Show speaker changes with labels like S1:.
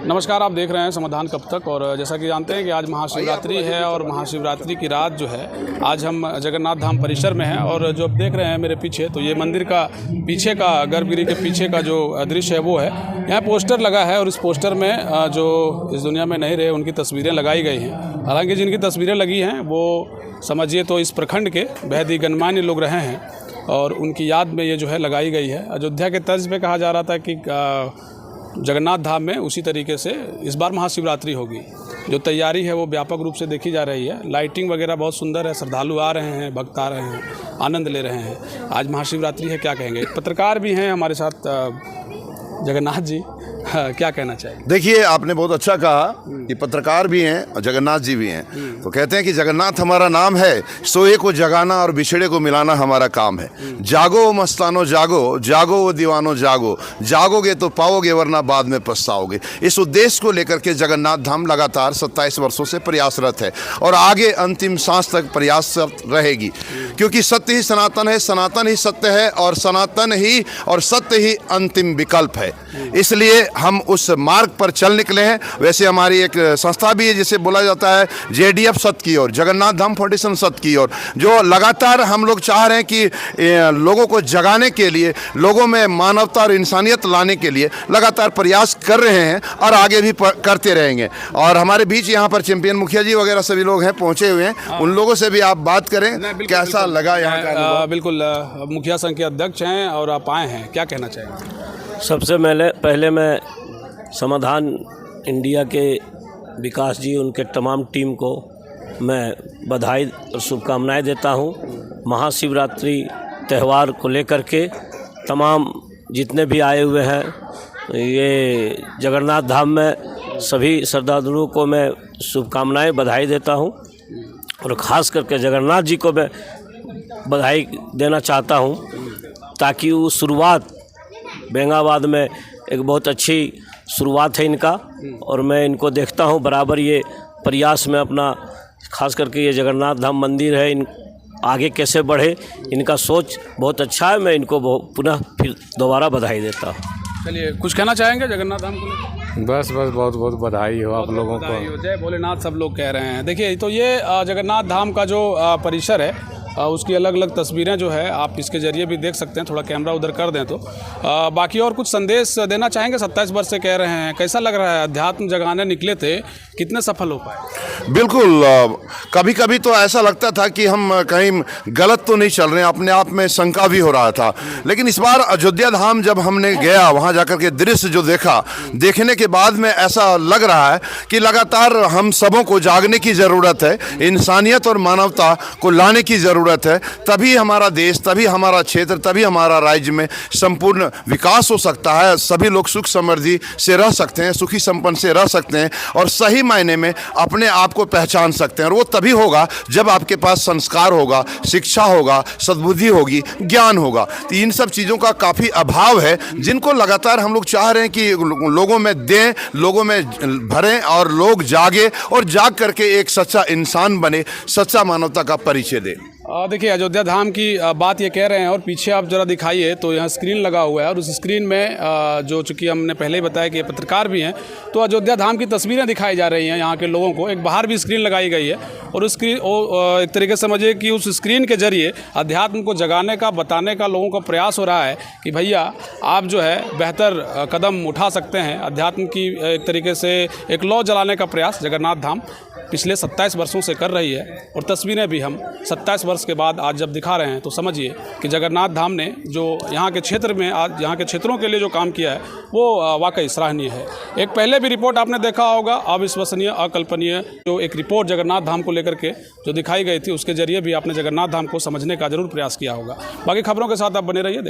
S1: नमस्कार, आप देख रहे हैं समाधान कब तक। और जैसा कि जानते हैं कि आज महाशिवरात्रि है और महाशिवरात्रि की रात जो है आज हम जगन्नाथ धाम परिसर में हैं। और जो आप देख रहे हैं मेरे पीछे, तो ये मंदिर का पीछे का गर्भगृह के पीछे का जो दृश्य है वो है। यहाँ पोस्टर लगा है और इस पोस्टर में जो इस दुनिया में नहीं रहे उनकी तस्वीरें लगाई गई हैं। हालांकि जिनकी तस्वीरें लगी हैं वो समझिए तो इस प्रखंड के बेहद ही गणमान्य लोग रहे हैं और उनकी याद में ये जो है लगाई गई है। अयोध्या के तर्ज पे कहा जा रहा था कि जगन्नाथ धाम में उसी तरीके से इस बार महाशिवरात्रि होगी। जो तैयारी है वो व्यापक रूप से देखी जा रही है। लाइटिंग वगैरह बहुत सुंदर है, श्रद्धालु आ रहे हैं, भक्त आ रहे हैं, आनंद ले रहे हैं। आज महाशिवरात्रि है, क्या कहेंगे। पत्रकार भी हैं हमारे साथ, जगन्नाथ जी, क्या कहना चाहिए।
S2: देखिए, आपने बहुत अच्छा कहा कि पत्रकार भी हैं और जगन्नाथ जी भी हैं। तो कहते हैं कि जगन्नाथ हमारा नाम है, सोए को जगाना और बिछड़े को मिलाना हमारा काम है। जागो वो मस्तानो जागो, जागो वो दीवानो जागो, जागोगे तो पाओगे वरना बाद में पछताओगे। इस उद्देश्य को लेकर के जगन्नाथ धाम लगातार 27 वर्षों से प्रयासरत है और आगे अंतिम सांस तक प्रयासरत रहेगी, क्योंकि सत्य ही सनातन है, सनातन ही सत्य है और सनातन ही और सत्य ही अंतिम विकल्प है। इसलिए हम उस मार्ग पर चल निकले हैं। वैसे हमारी एक संस्था भी है जिसे बोला जाता है JDF सत्य की ओर, जगन्नाथ धाम फाउंडेशन सत्य की ओर, जो लगातार हम लोग चाह रहे हैं कि लोगों को जगाने के लिए, लोगों में मानवता और इंसानियत लाने के लिए लगातार प्रयास कर रहे हैं और आगे भी करते रहेंगे। और हमारे बीच यहाँ पर चैंपियन मुखिया जी वगैरह सभी लोग हैं, पहुँचे हुए हैं। उन लोगों से भी आप बात करें, कैसा लगा यहाँ का।
S1: बिल्कुल, मुखिया संघ के अध्यक्ष हैं और आप आए हैं, क्या कहना चाहेंगे।
S3: सबसे पहले मैं समाधान इंडिया के विकास जी, उनके तमाम टीम को मैं बधाई और शुभकामनाएं देता हूं। महाशिवरात्रि त्यौहार को लेकर के तमाम जितने भी आए हुए हैं ये जगन्नाथ धाम में, सभी श्रद्धालुओं को मैं शुभकामनाएं बधाई देता हूं। और ख़ास करके जगन्नाथ जी को मैं बधाई देना चाहता हूं, ताकि वो शुरुआत बेंगाबाद में एक बहुत अच्छी शुरुआत है इनका। और मैं इनको देखता हूँ बराबर ये प्रयास में अपना, खास करके ये जगन्नाथ धाम मंदिर है, इन आगे कैसे बढ़े, इनका सोच बहुत अच्छा है। मैं इनको पुनः फिर दोबारा बधाई देता हूँ।
S1: चलिए, कुछ कहना चाहेंगे जगन्नाथ धाम को।
S4: बस बहुत बहुत बधाई हो आप लोगों को।
S1: जय भोलेनाथ सब लोग कह रहे हैं। देखिए, तो ये जगन्नाथ धाम का जो परिसर है उसकी अलग अलग तस्वीरें जो है आप इसके ज़रिए भी देख सकते हैं। थोड़ा कैमरा उधर कर दें तो बाकी और कुछ संदेश देना चाहेंगे। 27 वर्ष से कह रहे हैं, कैसा लग रहा है। अध्यात्म जगाने निकले थे, कितने सफल हो पाए।
S2: बिल्कुल, कभी कभी तो ऐसा लगता था कि हम कहीं गलत तो नहीं चल रहे हैं, अपने आप में शंका भी हो रहा था। लेकिन इस बार अयोध्या धाम जब हमने गया, वहाँ जाकर के दृश्य जो देखा, देखने के बाद में ऐसा लग रहा है कि लगातार हम सबों को जागने की ज़रूरत है, इंसानियत और मानवता को लाने की ज़रूरत है। तभी हमारा देश, तभी हमारा क्षेत्र, तभी हमारा राज्य में संपूर्ण विकास हो सकता है। सभी लोग सुख समृद्धि से रह सकते हैं, सुखी संपन्न से रह सकते हैं और सही मायने में अपने आप को पहचान सकते हैं। और वो तभी होगा जब आपके पास संस्कार होगा, शिक्षा होगा, सद्बुद्धि होगी, ज्ञान होगा। तो इन सब चीज़ों का काफ़ी अभाव है, जिनको लगातार हम लोग चाह रहे हैं कि लोगों में दें, लोगों में भरें और लोग जागे और जाग करके एक सच्चा इंसान बने, सच्चा मानवता का परिचय दें।
S1: देखिए, अयोध्या धाम की बात ये कह रहे हैं और पीछे आप ज़रा दिखाइए तो यहाँ स्क्रीन लगा हुआ है और उस स्क्रीन में जो चूँकि हमने पहले ही बताया कि ये पत्रकार भी हैं, तो अयोध्या धाम की तस्वीरें दिखाई जा रही हैं यहाँ के लोगों को। एक बाहर भी स्क्रीन लगाई गई है और उस स्क्रीन एक तरीके से समझिए कि उस स्क्रीन के जरिए अध्यात्म को जगाने का, बताने का लोगों का प्रयास हो रहा है कि भैया आप जो है बेहतर कदम उठा सकते हैं। अध्यात्म की एक तरीके से एक लौ जलाने का प्रयास जगन्नाथ धाम पिछले 27 वर्षों से कर रही है। और तस्वीरें भी हम 27 वर्ष के बाद आज जब दिखा रहे हैं तो समझिए कि जगन्नाथ धाम ने जो यहाँ के क्षेत्र में, आज यहाँ के क्षेत्रों के लिए जो काम किया है वो वाकई सराहनीय है। एक पहले भी रिपोर्ट आपने देखा होगा, अविश्वसनीय, अकल्पनीय, जो एक रिपोर्ट जगन्नाथ धाम को लेकर के जो दिखाई गई थी, उसके जरिए भी आपने जगन्नाथ धाम को समझने का जरूर प्रयास किया होगा। बाकी खबरों के साथ आप बने रहिए।